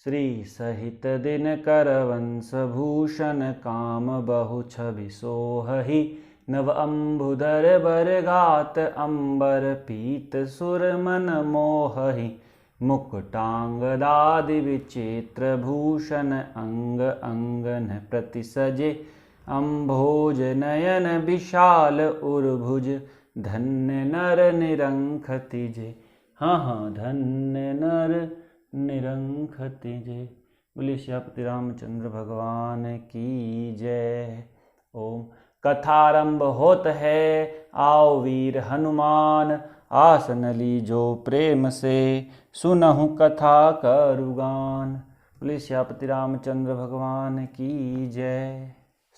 श्री सहित दिन कर वंश भूषण काम बहु छवि सोहहि नव अम्बुदर बर गात अंबर पीत सुर मन मोहहि मुकुटांगदादि विचित्र भूषण अंग अंगन प्रति सजे अम्भोज नयन विशाल उर्भुज धन्य नर निरंखति जे। हाँ, धन्य नर निरंखति जे। बोलिए श्यापति रामचंद्र भगवान की जय। ओम। कथारंभ होत है, आओ वीर हनुमान, आसन लीजो प्रेम से, सुनहु कथा करुगान। बोलिए श्यापति रामचंद्र भगवान की जय।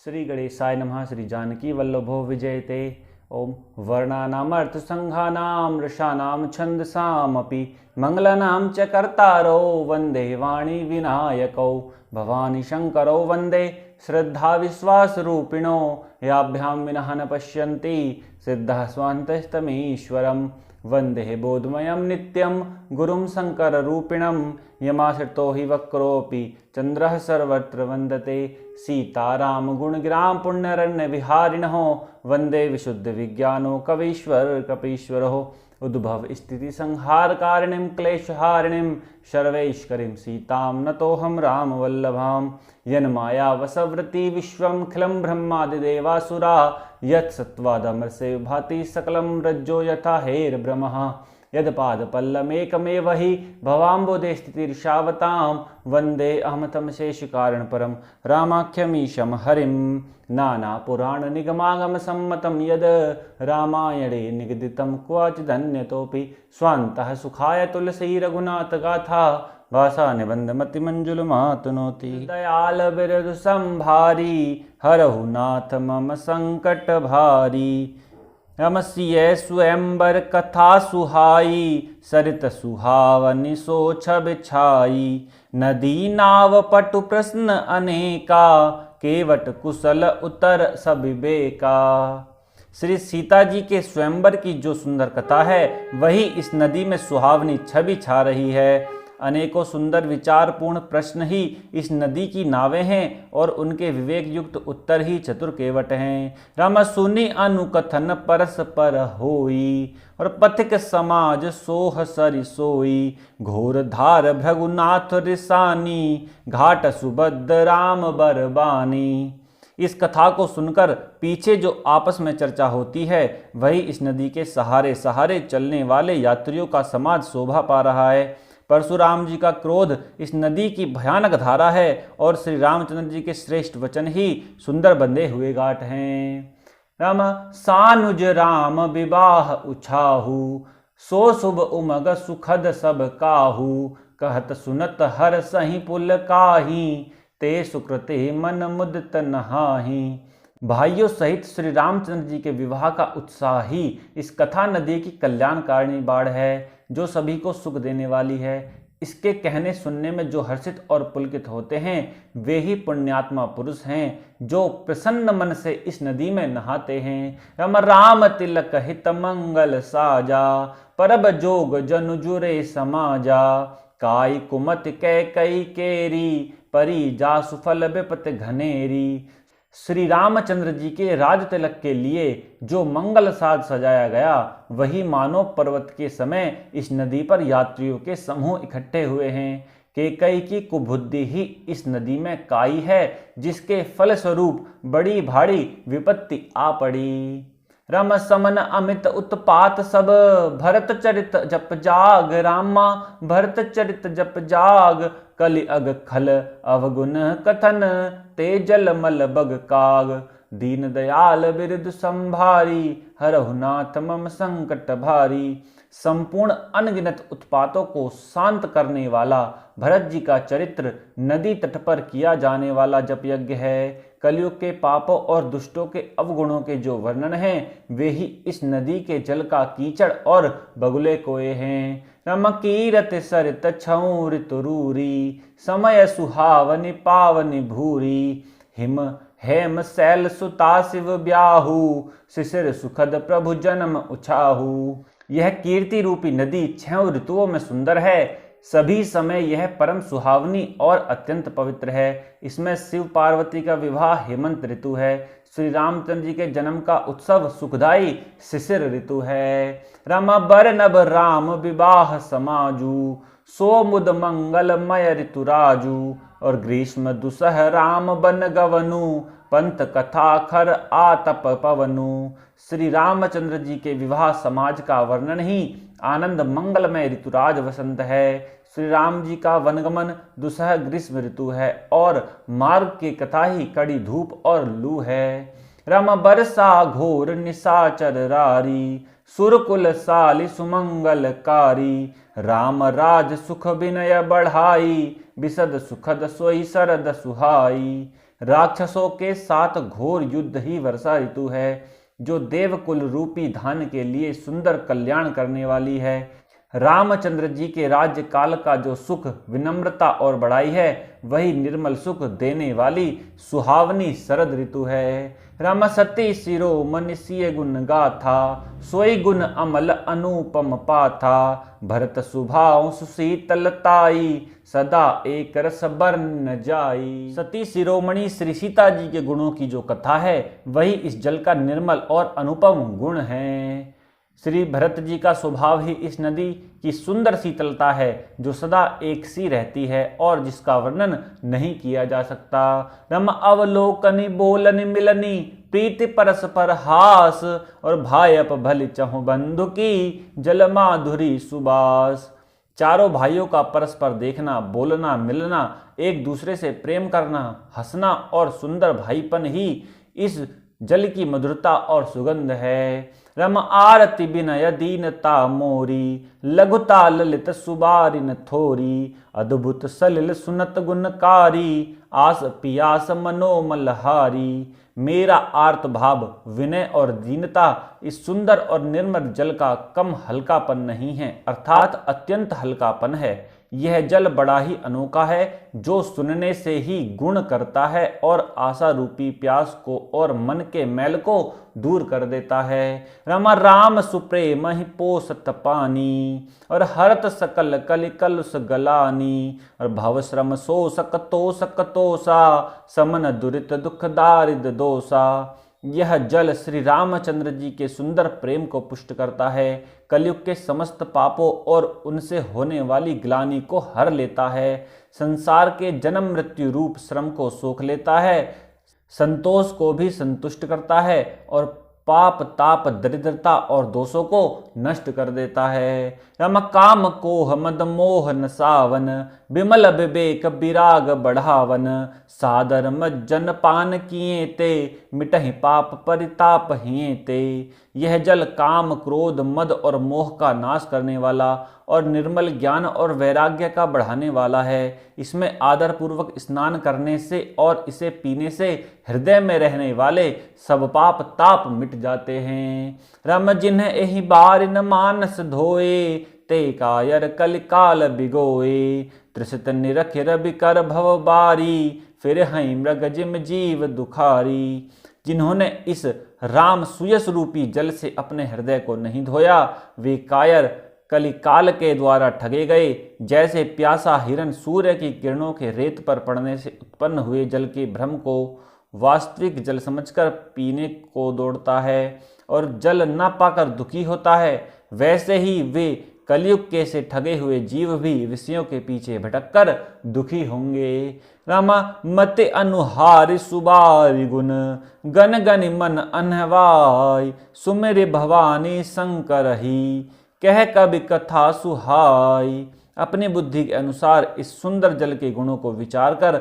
श्री गणेशाय नमः। श्री जानकी वल्लभो विजयते। ओम। वर्णानामर्थ संघानां रसानां छंदसामपि मंगलानां च कर्तारो वंदे वाणी विनायकौ भवानी शंकरौ वंदे श्रद्धा विश्वास रूपिणो याभ्यां विनः न पश्यन्ति सिद्धः स्वान्तस्तमीश्वरम् वंदे बोधमयं नित्यं गुरुं शंकर रूपिणं यमाश्रितो हि वक्रोऽपि चंद्रः सर्वत्र वंदते सीताराम गुणगिरां पुण्यरण्य विहारिणः वंदे विशुद्ध विज्ञानो कवीश्वर कपीश्वरो उद्भव स्थिति संहारकारिणीं क्लेशहारिणीं सर्वैश्वरीं सीतां नतोऽहं रामवल्लभां यन्माया वसवृति विश्वं खिलं ब्रह्मादिदेवासुरा यत्सत्त्वादमरसे भाति सकलं रज्जो यथा हेर्ब्रह्मः यदपादपल्लमेकमेव हि भवाम्बुदे स्थितिर्षावतां वन्दे अहं तं शेषकारणपरं रामाख्यमीशं हरिं नानापुराणनिगमागमसम्मतं यद् रामायणे निगदितं क्वचिदन्यतोऽपि स्वान्तः सुखाय तुलसी रघुनाथगाथा भाषा निबन्धमतिमञ्जुलमातनोति। दयाल बिरदु संभारी हरहु नाथ मम संकट भारी रमसिय स्वयंवर कथा सुहाई सरित सुहावनि सो छब छाई नदी नाव पटु प्रश्न अनेका केवट कुशल उत्तर सब बेका। श्री सीता जी के स्वयंवर की जो सुंदर कथा है वही इस नदी में सुहावनी छवि छा रही है। अनेकों सुंदर विचारपूर्ण प्रश्न ही इस नदी की नावें हैं और उनके विवेक युक्त उत्तर ही चतुर केवट हैं। राम सुनि अनुकथन परस्पर होई और पथिक समाज सोह सरि सोई घोर धार भृगुनाथ रिसानी घाट सुभद्र राम बरबानी। इस कथा को सुनकर पीछे जो आपस में चर्चा होती है वही इस नदी के सहारे सहारे चलने वाले यात्रियों का समाज शोभा पा रहा है। परशुराम जी का क्रोध इस नदी की भयानक धारा है और श्री रामचंद्र जी के श्रेष्ठ वचन ही सुंदर बंधे हुए घाट हैं। राम सानुज राम विवाह उछाहू सो शुभ उमग सुखद सब काहू कहत सुनत हर सही पुल काही ते सुकृते मन मुदित नहाही। भाइयों सहित श्री रामचंद्र जी के विवाह का उत्साह ही इस कथा नदी की कल्याणकारिणी बाढ़ है जो सभी को सुख देने वाली है। इसके कहने सुनने में जो हर्षित और पुलकित होते हैं वे ही पुण्यात्मा पुरुष हैं जो प्रसन्न मन से इस नदी में नहाते हैं। रम राम तिलक हित मंगल साजा परब जोग जनु जुरे समाजा काई कुमत कै कई केरी परी जा सुफल विपत घनेरी। श्री रामचंद्र जी के राज तिलक के लिए जो मंगल साज सजाया गया वही मानो पर्वत के समय इस नदी पर यात्रियों के समूह इकट्ठे हुए हैं। केकई की कुबुद्धि ही इस नदी में काई है जिसके फलस्वरूप बड़ी भारी विपत्ति आ पड़ी। रम समन अमित उत्पात सब भरत चरित जप जाग रामा भरत चरित जप जाग कलि अग खल अवगुण कथन ते जल मल बग काग दीन दयाल बिरदु संभारी हरहु नाथ मम संकट भारी। संपूर्ण अनगिनत उत्पातों को शांत करने वाला भरत जी का चरित्र नदी तट पर किया जाने वाला जप यज्ञ है। कलयुग के पापों और दुष्टों के अवगुणों के जो वर्णन हैं वे ही इस नदी के जल का कीचड़ और बगुले कोए हैं। रम कीरत सरित छऊ ऋतुरूरी समय सुहावनि पावनि भूरी हिम हेम शैल सुता शिव ब्याहू शिशिर सुखद प्रभु जन्म उछाहू। यह कीर्ति रूपी नदी 6 ऋतुओं में सुंदर है। सभी समय यह परम सुहावनी और अत्यंत पवित्र है। इसमें शिव पार्वती का विवाह हेमंत ऋतु है। श्री रामचंद्र जी के जन्म का उत्सव सुखदाई शिशिर ऋतु है। रम बर नभ राम विवाह समाजू, सो मुद मंगलमय ऋतुराजू। और ग्रीष्म दुसह राम बन गवनु, पंथ कथा खर आतप पवनु। श्री रामचंद्र जी के विवाह समाज का वर्णन ही आनंद मंगलमय ऋतुराज वसंत है। श्री राम जी का वनगमन दुसह ग्रीष्म ऋतु है और मार्ग की कथा ही कड़ी धूप और लू है। रम बरसा घोर निशाचर रारी, सुरकुल साली सुमंगलकारी। राम राज सुख विनय बढ़ाई, विशद सुखद सोई शरद सुहाई। राक्षसों के साथ घोर युद्ध ही वर्षा ऋतु है, जो देवकुल रूपी धान के लिए सुंदर कल्याण करने वाली है। रामचंद्र जी के राज्य काल का जो सुख, विनम्रता और बड़ाई है, वही निर्मल सुख देने वाली सुहावनी शरद ऋतु है। रम सती शिरोमणि सिय गुण गाथा, सोई गुण अमल अनुपम पाथा। भरत सुभाव सुशीतलताई, सदा एक रस बरन जाई। सती शिरोमणि श्री सीता जी के गुणों की जो कथा है, वही इस जल का निर्मल और अनुपम गुण है। श्री भरत जी का स्वभाव ही इस नदी की सुंदर शीतलता है, जो सदा एक सी रहती है और जिसका वर्णन नहीं किया जा सकता। रम अवलोकनी बोलनी मिलनी, प्रीति परस्पर हास। और भायप भली चहु बंधु की, जल माधुरी सुबास। चारों भाइयों का परस्पर देखना, बोलना, मिलना, एक दूसरे से प्रेम करना, हंसना और सुंदर भाईपन ही इस जल की मधुरता और सुगंध है। रम आरती बिनय दीनता मोरी, लघुता ललित सुबारिन थोरी। अद्भुत सलिल सुनत गुणकारी, आस पियास मनोमलहारी। मेरा आर्त भाव, विनय और दीनता इस सुंदर और निर्मल जल का कम हल्कापन नहीं है, अर्थात अत्यंत हल्कापन है। यह जल बड़ा ही अनोखा है, जो सुनने से ही गुण करता है और आशा रूपी प्यास को और मन के मैल को दूर कर देता है। रमा राम सुप्रेम ही पोसत पानी, और हरत सकल कलि कलुष गलानी। और भव श्रम शोषक तोषक तोषा, समन दुरित दुख दारिद दोषा। यह जल श्री रामचंद्र जी के सुंदर प्रेम को पुष्ट करता है, कलयुग के समस्त पापों और उनसे होने वाली ग्लानि को हर लेता है, संसार के जन्म मृत्यु रूप श्रम को सोख लेता है, संतोष को भी संतुष्ट करता है और पाप ताप दरिद्रता और दोषों को नष्ट कर देता है। रम काम कोह मद मोह नसावन, विमल विवेक विराग बढ़ावन। सादर मज्जन पान किए ते, मिटहि पाप परिताप हिए ते। यह जल काम क्रोध मद और मोह का नाश करने वाला और निर्मल ज्ञान और वैराग्य का बढ़ाने वाला है। इसमें आदर पूर्वक स्नान करने से और इसे पीने से हृदय में रहने वाले सब पाप ताप मिट जाते हैं। रम जिन्ह एहि बार न मानस धोए, ते कायर कलिकाल बिगोए। त्रिसित निरख रवि कर भव बारी, फिर हई मृग जिम जीव दुखारी। जिन्होंने इस राम सुयस रूपी जल से अपने हृदय को नहीं धोया, वे कायर कलिकाल के द्वारा ठगे गए। जैसे प्यासा हिरन सूर्य की किरणों के रेत पर पड़ने से उत्पन्न हुए जल के भ्रम को वास्तविक जल समझकर पीने को दौड़ता है और जल न पाकर दुखी होता है, वैसे ही वे कलयुग के से ठगे हुए जीव भी विषयों के पीछे भटककर दुखी होंगे। रामा मते अनुहारि सुबारि गुण, गन गनि मन अनहवाय। सुमिरि भवानी शंकर ही, कह कवि कथा सुहाय। अपनी बुद्धि के अनुसार इस सुंदर जल के गुणों को विचार कर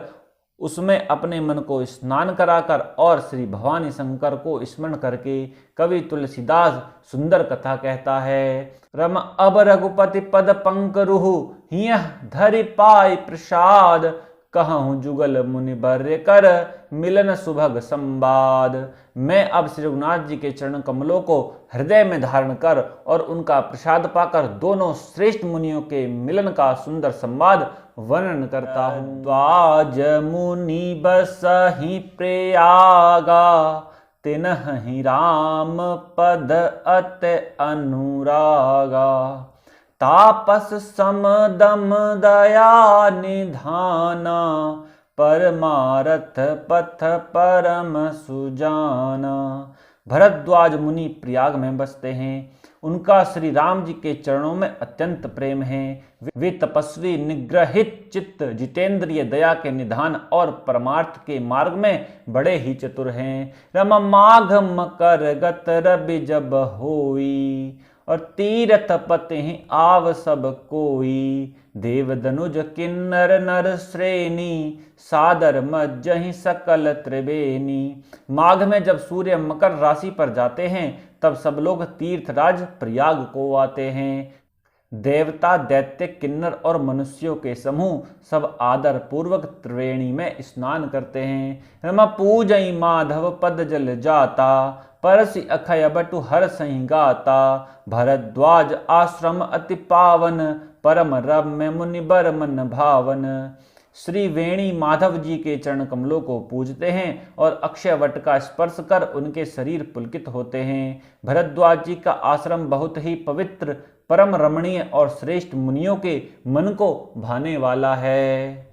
उसमें अपने मन को स्नान कराकर और श्री भवानी शंकर को स्मरण करके कवि तुलसीदास सुंदर कथा कहता है। रम अब रघुपति पद पंकरुहु, हिय धरि पाय प्रसाद। कहूँ जुगल मुनि बर्य कर, मिलन सुभग संवाद। मैं अब श्री रघुनाथ जी के चरण कमलों को हृदय में धारण कर और उनका प्रसाद पाकर दोनों श्रेष्ठ मुनियों के मिलन का सुंदर संवाद वर्णन करता हूँ। द्वाज मुनि बसहि प्रयागा, तिन्हि राम पद अत अनुरागा। तापस सम दम दया निधाना, परमारथ पथ परम सुजाना। भरद्वाज मुनि प्रयाग में बसते हैं। उनका श्री राम जी के चरणों में अत्यंत प्रेम है। वे तपस्वी, निग्रहित चित्त, जितेंद्रिय, दया के निधान और परमार्थ के मार्ग में बड़े ही चतुर हैं। रम माघ मकर गत रवि जब होई, और तीरथ पति आव सब कोई। देव दनुज किन्नर नर श्रेणी, सादर मज्जहि सकल त्रिवेणी। माघ में जब सूर्य मकर राशि पर जाते हैं तब सब लोग तीर्थराज प्रयाग को आते हैं। देवता, दैत्य, किन्नर और मनुष्यों के समूह सब आदर पूर्वक त्रिवेणी में स्नान करते हैं। रम पूजई माधव पद जल जाता, परसि अखय बटु हर सही गाता। भरद्वाज आश्रम अति पावन, परम रम्य मुनि बर मन भावन। श्री वेणी माधव जी के चरण कमलों को पूजते हैं और अक्षय वट का स्पर्श कर उनके शरीर पुलकित होते हैं। भरद्वाज जी का आश्रम बहुत ही पवित्र, परम रमणीय और श्रेष्ठ मुनियों के मन को भाने वाला है।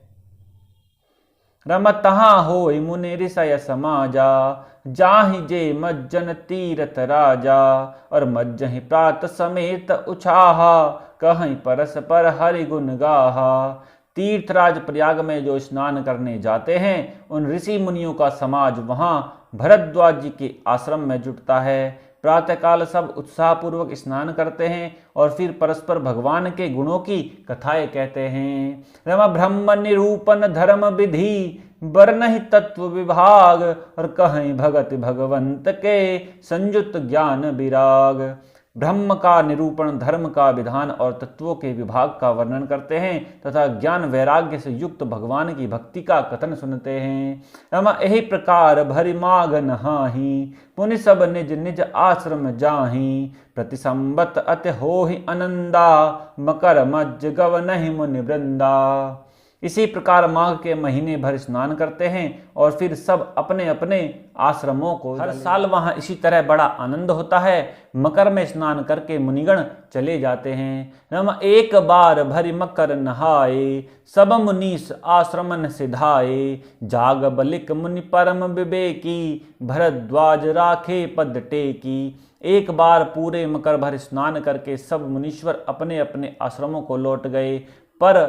रम तहाँ होय मुनि ऋषय समाजा, जाहि जे मज्जन तीरथ राजा। और मज्जहि प्रात समेत उछाहा, कहीं परस पर हरि गुण गाहा। तीर्थराज प्रयाग में जो स्नान करने जाते हैं उन ऋषि मुनियों का समाज वहां भरद्वाज जी के आश्रम में जुटता है। प्रातःकाल सब उत्साहपूर्वक स्नान करते हैं और फिर परस्पर भगवान के गुणों की कथाएं कहते हैं। रम ब्रह्म निरूपण धर्म विधि, बरनहि तत्व विभाग। और कहीं भगत भगवंत के, संयुक्त ज्ञान विराग। ब्रह्म का निरूपण, धर्म का विधान और तत्वों के विभाग का वर्णन करते हैं तथा ज्ञान वैराग्य से युक्त भगवान की भक्ति का कथन सुनते हैं। हम यही प्रकार भरि माघ नहाहि, पुनि सब निज निज आश्रम जाहि। प्रति संबत अति होहि आनंदा, मकर मज्ज गवनहि मुनि वृंदा। इसी प्रकार माघ के महीने भर स्नान करते हैं और फिर सब अपने अपने आश्रमों को, हर साल वहां इसी तरह बड़ा आनंद होता है। मकर में स्नान करके मुनिगण चले जाते हैं। हम एक बार भरि मकर नहाए, सब मुनीस आश्रमन सिधाए। जाग बलिक मुनि परम विवेकी, भरद्वाज राखे पद टेकी। एक बार पूरे मकर भर स्नान करके सब मुनीश्वर अपने अपने आश्रमों को लौट गए, पर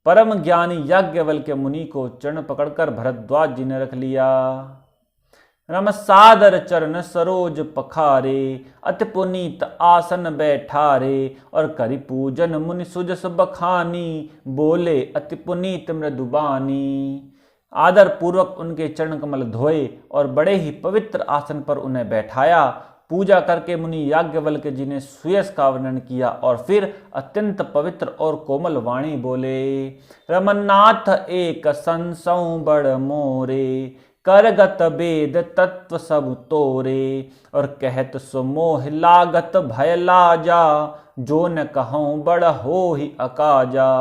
परम ज्ञानी याज्ञवल्क्य मुनि को चरण पकड़कर भरद्वाज जी ने रख लिया। रम सादर चरण सरोज पखारे, अति पुनीत आसन बैठारे। और करि पूजन मुनि सुजस बखानी, बोले अति पुनीत मृदुबानी। आदर पूर्वक उनके चरण कमल धोए और बड़े ही पवित्र आसन पर उन्हें बैठाया। पूजा करके मुनि याज्ञवल्क्य जी ने सुयश का वर्णन किया और फिर अत्यंत पवित्र और कोमल वाणी बोले। रमनाथ एक संसौ बड़ मोरे, करगत वेद तत्व सब तोरे। और कहत सुमोह लागत भय लाजा, जो न कहूँ बड़ हो ही अकाजा।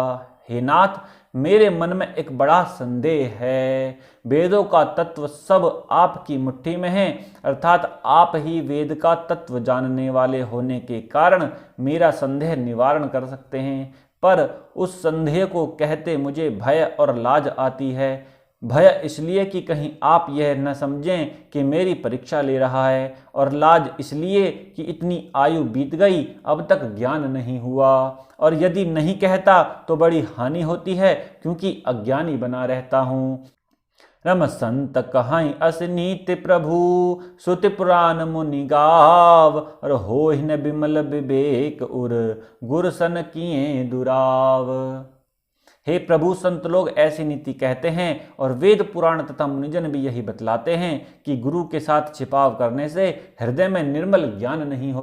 हे नाथ, मेरे मन में एक बड़ा संदेह है। वेदों का तत्व सब आपकी मुट्ठी में है, अर्थात आप ही वेद का तत्व जानने वाले होने के कारण मेरा संदेह निवारण कर सकते हैं, पर उस संदेह को कहते मुझे भय और लाज आती है। भय इसलिए कि कहीं आप यह न समझें कि मेरी परीक्षा ले रहा है, और लाज इसलिए कि इतनी आयु बीत गई अब तक ज्ञान नहीं हुआ, और यदि नहीं कहता तो बड़ी हानि होती है क्योंकि अज्ञानी बना रहता हूँ। रम संत कहाई असनीति प्रभु, सुति पुराण मुनि गाव। और होहि न बिमल विवेक उर, गुर सन किए दुराव। हे प्रभु, संत लोग ऐसी नीति कहते हैं और वेद पुराण तथा मुनिजन भी यही बतलाते हैं कि गुरु के साथ छिपाव करने से हृदय में निर्मल ज्ञान नहीं हो